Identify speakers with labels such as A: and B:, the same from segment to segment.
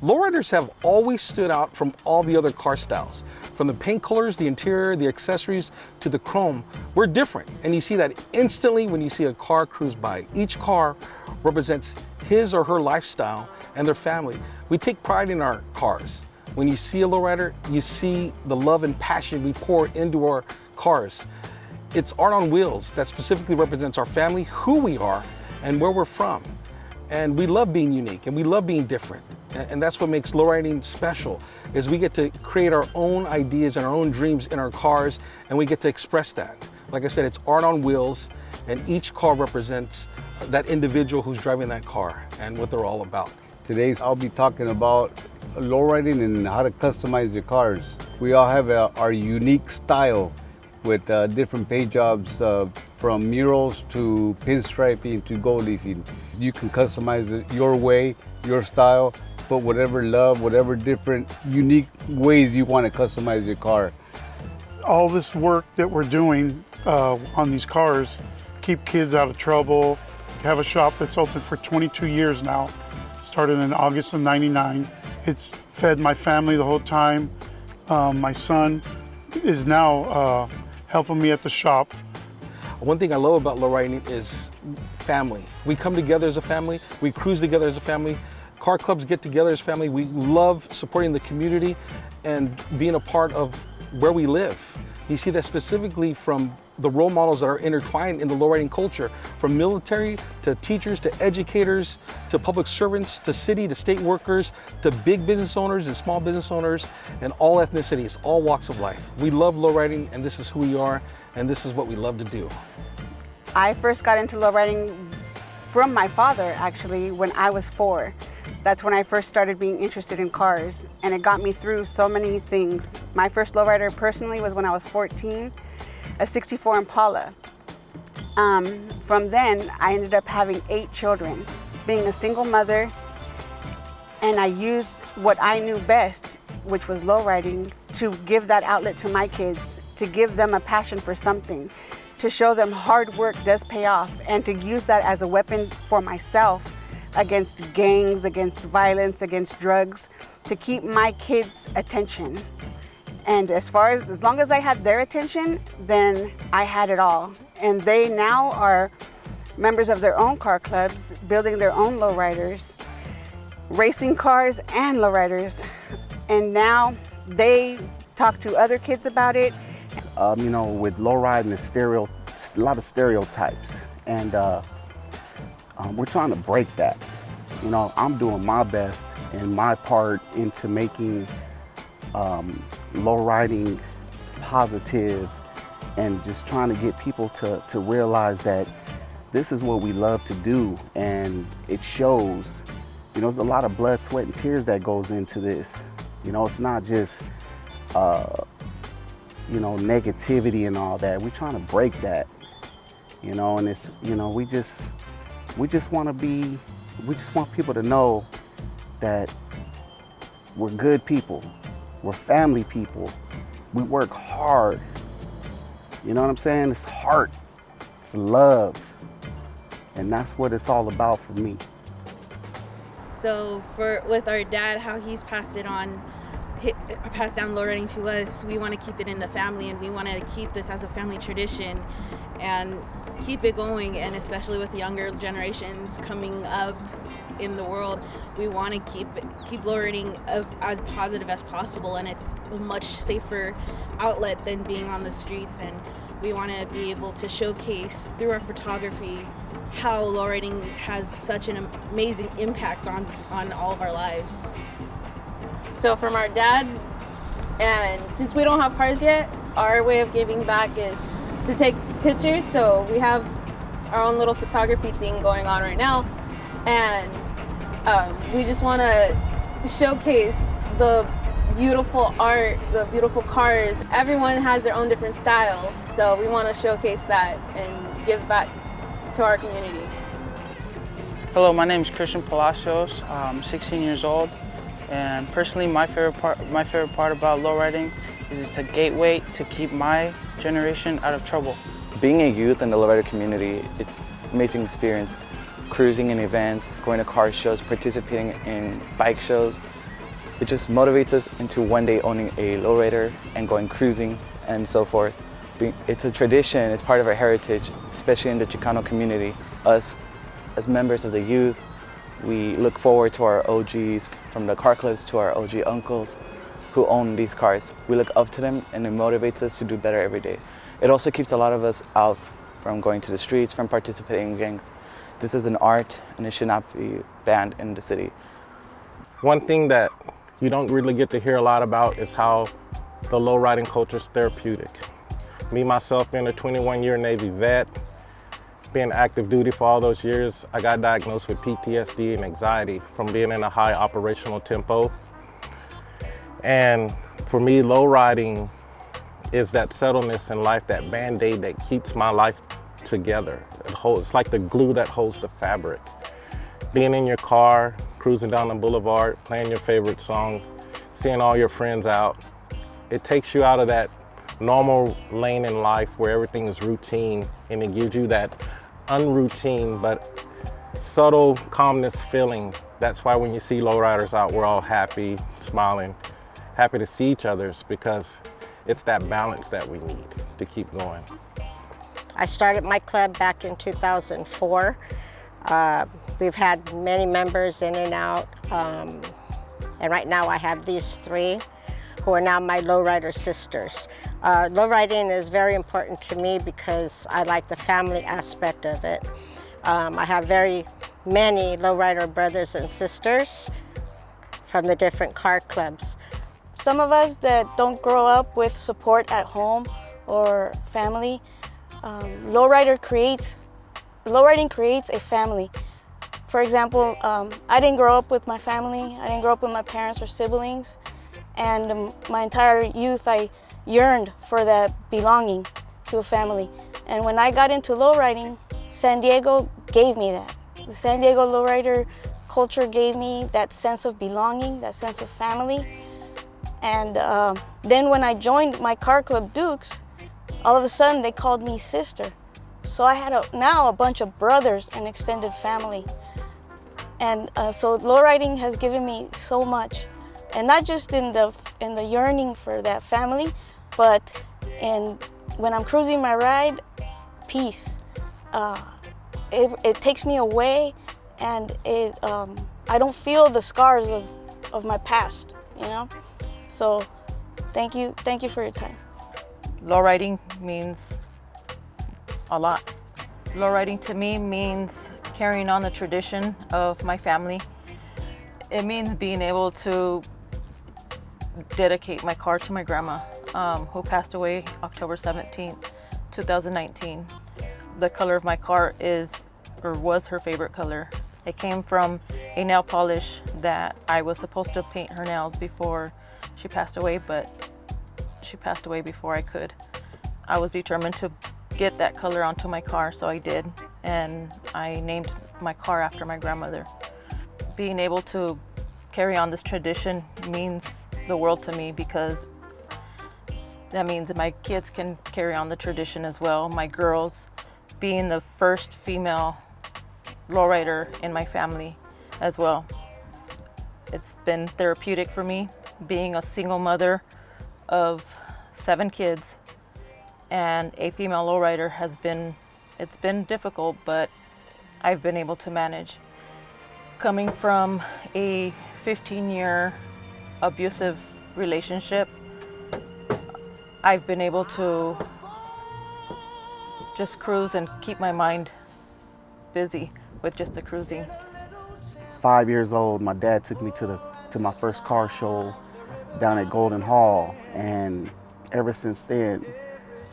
A: Lowriders have always stood out from all the other car styles. From the paint colors, the interior, the accessories, to the chrome, we're different. And you see that instantly when you see a car cruise by. Each car represents his or her lifestyle and their family. We take pride in our cars. When you see a lowrider, you see the love and passion we pour into our cars. It's art on wheels that specifically represents our family, who we are, and where we're from. And we love being unique and we love being different. And that's what makes lowriding special, is we get to create our own ideas and our own dreams in our cars, and we get to express that. Like I said, it's art on wheels, and each car represents that individual who's driving that car and what they're all about.
B: Today I'll be talking about lowriding and how to customize your cars. We all have our unique style with different paint jobs, from murals to pinstriping to gold leafing. You can customize it your way, your style, put whatever love, whatever different unique ways you want to customize your car.
C: All this work that we're doing on these cars, keep kids out of trouble, have a shop that's open for 22 years now, started in August of '99. It's fed my family the whole time. My son is now helping me at the shop.
A: One thing I love about lowriding is family. We come together as a family, we cruise together as a family, car clubs get together as family. We love supporting the community and being a part of where we live. You see that specifically from the role models that are intertwined in the lowriding culture, from military to teachers to educators to public servants to city to state workers to big business owners and small business owners and all ethnicities, all walks of life. We love lowriding, and this is who we are, and this is what we love to do.
D: I first got into lowriding from my father, actually, when I was 4. That's when I first started being interested in cars, and it got me through so many things. My first lowrider personally was when I was 14, a 64 Impala. From then, I ended up having 8 children, being a single mother, and I used what I knew best, which was lowriding, to give that outlet to my kids, to give them a passion for something, to show them hard work does pay off, and to use that as a weapon for myself against gangs, against violence, against drugs, to keep my kids' attention. And as long as I had their attention, then I had it all. And they now are members of their own car clubs, building their own lowriders, racing cars and lowriders. And now they talk to other kids about it.
E: You know, with lowriding, there's a lot of stereotypes, and we're trying to break that. You know, I'm doing my best and my part into making lowriding positive, and just trying to get people to realize that this is what we love to do, and it shows. You know, there's a lot of blood, sweat, and tears that goes into this. You know, it's not just you know, negativity and all that. We're trying to break that, you know, and it's, you know, we just want people to know that we're good people, we're family people, we work hard, you know what I'm saying? It's heart, it's love, and that's what it's all about for me.
F: So with our dad, how he's passed down lowriding to us, we want to keep it in the family, and we want to keep this as a family tradition and keep it going. And especially with younger generations coming up in the world, we want to keep lowriding as positive as possible, and it's a much safer outlet than being on the streets. And we want to be able to showcase through our photography how lowriding has such an amazing impact on all of our lives.
G: So from our dad, and since we don't have cars yet, our way of giving back is to take pictures. So we have our own little photography thing going on right now, and we just want to showcase the beautiful art, the beautiful cars. Everyone has their own different style, so we want to showcase that and give back to our community.
H: Hello, my name is Christian Palacios. I'm 16 years old. And personally, my favorite part about lowriding is it's a gateway to keep my generation out of trouble.
I: Being a youth in the Lowrider community, it's an amazing experience. Cruising in events, going to car shows, participating in bike shows. It just motivates us into one day owning a lowrider and going cruising and so forth. It's a tradition, it's part of our heritage, especially in the Chicano community. Us, as members of the youth, we look forward to our OGs, from the car clubs to our OG uncles who own these cars. We look up to them and it motivates us to do better every day. It also keeps a lot of us out from going to the streets, from participating in gangs. This is an art and it should not be banned in the city.
J: One thing that you don't really get to hear a lot about is how the low riding culture is therapeutic. Me, myself, being a 21-year Navy vet, being active duty for all those years, I got diagnosed with PTSD and anxiety from being in a high operational tempo. And for me, low riding is that settledness in life, that band-aid that keeps my life together. It's like the glue that holds the fabric. Being in your car, cruising down the boulevard, playing your favorite song, seeing all your friends out, it takes you out of that normal lane in life where everything is routine, and it gives you that unroutine but subtle calmness feeling. That's why when you see lowriders out, we're all happy, smiling, happy to see each other, because it's that balance that we need to keep going.
K: I started my club back in 2004. We've had many members in and out, and right now I have these 3 who are now my lowrider sisters. Lowriding is very important to me because I like the family aspect of it. I have very many lowrider brothers and sisters from the different car clubs.
L: Some of us that don't grow up with support at home or family, lowriding creates a family. For example, I didn't grow up with my family. I didn't grow up with my parents or siblings. And my entire youth, I yearned for that belonging to a family. And when I got into lowriding, San Diego gave me that. The San Diego lowrider culture gave me that sense of belonging, that sense of family. And then when I joined my car club, Dukes, all of a sudden they called me sister. So I had now a bunch of brothers and extended family. And so lowriding has given me so much. And not just in the yearning for that family, but when I'm cruising my ride, peace. It takes me away, and I don't feel the scars of my past, you know? So thank you for your time.
M: Lowriding means a lot. Lowriding to me means carrying on the tradition of my family. It means being able to dedicate my car to my grandma, who passed away October 17th, 2019. The color of my car was her favorite color. It came from a nail polish that I was supposed to paint her nails before she passed away, but she passed away before I could. I was determined to get that color onto my car, so I did, and I named my car after my grandmother. Being able to carry on this tradition means the world to me, because that means that my kids can carry on the tradition as well. My girls, being the first female lowrider in my family as well. It's been therapeutic for me, being a single mother of 7 kids, and a female lowrider it's been difficult, but I've been able to manage. Coming from a 15-year abusive relationship, I've been able to just cruise and keep my mind busy with just the cruising.
E: 5 years old, my dad took me to my first car show down at Golden Hall, and ever since then,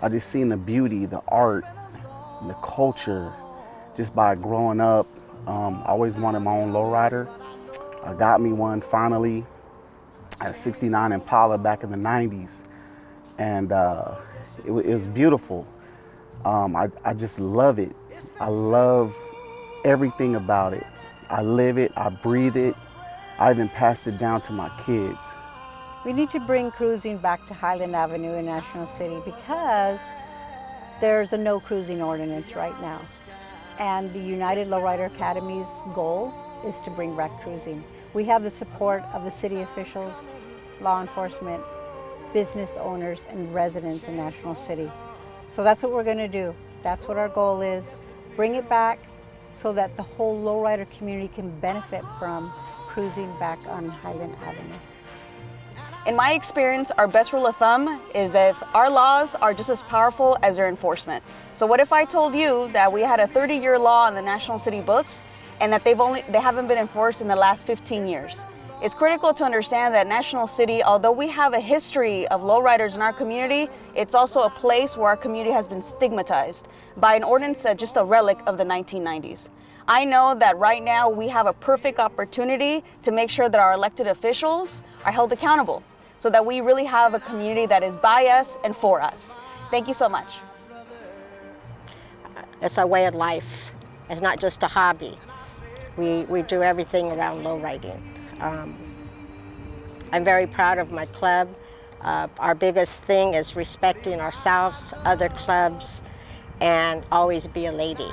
E: I just seen the beauty, the art, the culture, just by growing up. I always wanted my own lowrider. I got me one finally. I had a '69 Impala back in the '90s, and it was beautiful. I just love it. I love everything about it. I live it, I breathe it. I even passed it down to my kids.
N: We need to bring cruising back to Highland Avenue in National City, because there's a no cruising ordinance right now. And the United Lowrider Academy's goal is to bring back cruising. We have the support of the city officials, law enforcement, business owners, and residents in National City. So that's what we're going to do. That's what our goal is. Bring it back so that the whole lowrider community can benefit from cruising back on Highland Avenue.
O: In my experience, our best rule of thumb is if our laws are just as powerful as their enforcement. So what if I told you that we had a 30-year law in the National City books and that they haven't been enforced in the last 15 years? It's critical to understand that National City, although we have a history of lowriders in our community, it's also a place where our community has been stigmatized by an ordinance that's just a relic of the 1990s. I know that right now we have a perfect opportunity to make sure that our elected officials are held accountable so that we really have a community that is by us and for us. Thank you so much.
K: It's our way of life. It's not just a hobby. We do everything around lowriding. I'm very proud of my club. Our biggest thing is respecting ourselves, other clubs, and always be a lady.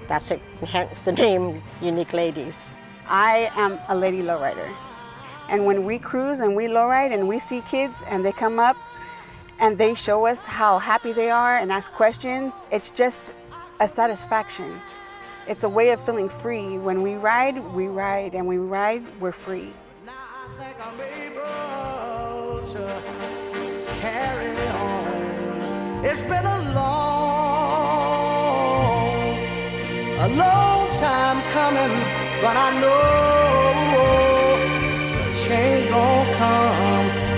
K: That's what, hence the name Unique Ladies.
D: I am a lady lowrider. And when we cruise and we lowride and we see kids and they come up and they show us how happy they are and ask questions, it's just a satisfaction. It's a way of feeling free. When we ride, and we ride, we're free.
P: Carry on. It's been a long time coming, but I know change gonna come.